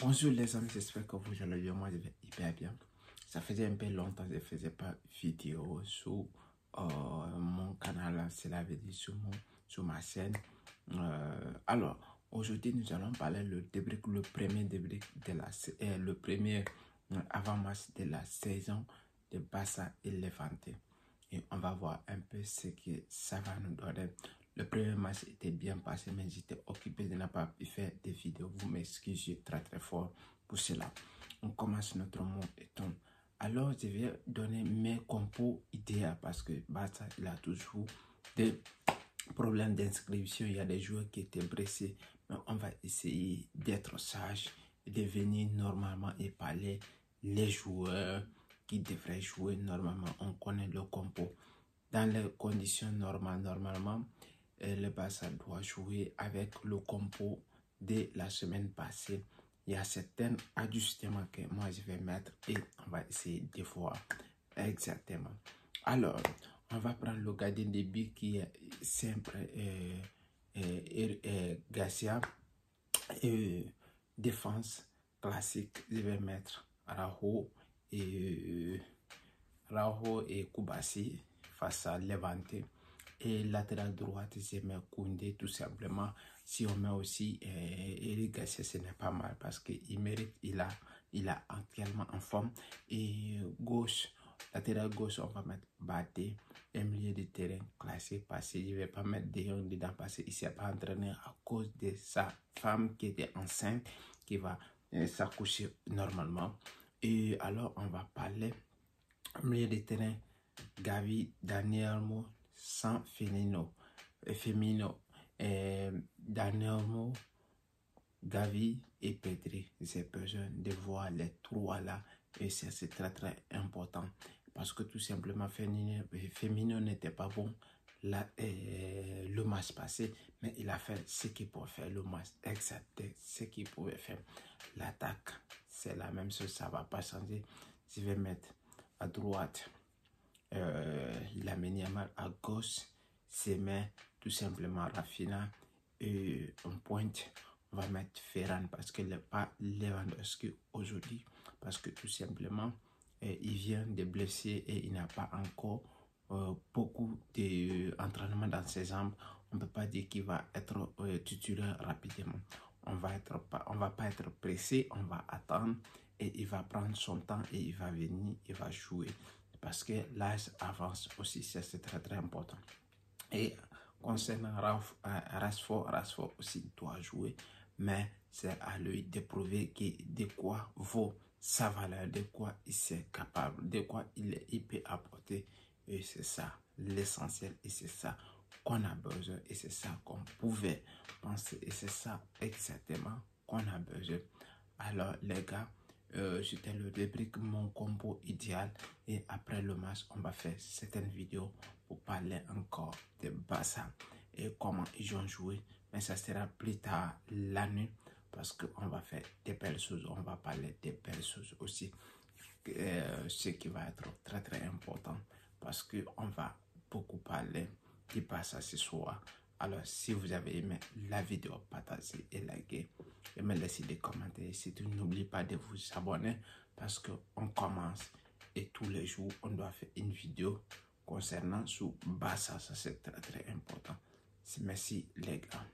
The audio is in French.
Bonjour les amis, j'espère que vous allez bien. Moi je vais hyper bien. Ça faisait un peu longtemps que je ne faisais pas vidéo sur mon canal, cela veut dire sur ma chaîne. Alors aujourd'hui nous allons parler le premier débrief de le premier avant-match de la saison de Barça et Levante. Et on va voir un peu ce que ça va nous donner. Le premier match était bien passé, mais j'étais occupé de ne pas pu faire des vidéos. Vous m'excusez très fort pour cela. On commence notre mot et ton. Alors, je vais donner mes compos idéaux parce que Barça, il a toujours des problèmes d'inscription. Il y a des joueurs qui étaient blessés. Mais on va essayer d'être sage, de venir normalement et parler les joueurs qui devraient jouer normalement. On connaît le compo. Dans les conditions normales, normalement, le Barça doit jouer avec le compo de la semaine passée. Il y a certains ajustements que moi je vais mettre et on va essayer de voir exactement. Alors, on va prendre le gardien de but qui est simple Garcia. Défense classique, je vais mettre Araujo et Kubasi face à Levante. Et latéral droite, je mets Koundé tout simplement. Si on met aussi Eric Garcia, ce n'est pas mal parce qu'il mérite, il a actuellement en forme. Et gauche, latéral gauche, on va mettre Baté. Un milieu de terrain classique parce que je ne vais pas mettre De Jong dedans parce qu'il ne s'est pas entraîné à cause de sa femme qui était enceinte, qui va s'accoucher normalement. Et alors, on va parler milieu de terrain, Gavi, Dani Olmo, sans Firmino, Dani Olmo, Gavi et Pedri. J'ai besoin de voir les trois là et c'est très important parce que tout simplement Firmino n'était pas bon là, le match passé, mais il a fait ce qu'il pouvait faire le match exact, ce qu'il pouvait faire. L'attaque, c'est la même chose, ça va pas changer. Je vais mettre à droite Lamine Yamal, à gauche c'est tout simplement Rafinha et en pointe on va mettre Ferran parce qu'il n'est pas Lewandowski aujourd'hui parce que tout simplement il vient de blesser et il n'a pas encore beaucoup d'entraînement dans ses jambes. On ne peut pas dire qu'il va être titulaire rapidement. On va pas être pressé, on va attendre et il va prendre son temps et il va venir, il va jouer parce que l'âge avance aussi, c'est très important. Et concernant Rashford aussi doit jouer, mais c'est à lui de prouver de quoi vaut sa valeur, de quoi il est capable, de quoi il peut apporter. Et c'est ça l'essentiel et c'est ça qu'on a besoin et c'est ça qu'on pouvait penser et c'est ça exactement qu'on a besoin. Alors les gars, c'était le débrief mon combo idéal et après le match on va faire certaines vidéos pour parler encore de Barça et comment ils ont joué, mais ça sera plus tard la nuit parce qu'on va faire des belles choses, on va parler des belles choses aussi, ce qui va être très important parce qu'on va beaucoup parler du Barça ce soir. Alors si vous avez aimé la vidéo, partagez et likez et me laissez des commentaires. Surtout n'oubliez pas de vous abonner parce qu'on commence et tous les jours on doit faire une vidéo concernant sur Barça. Ça c'est très important. Merci les gars.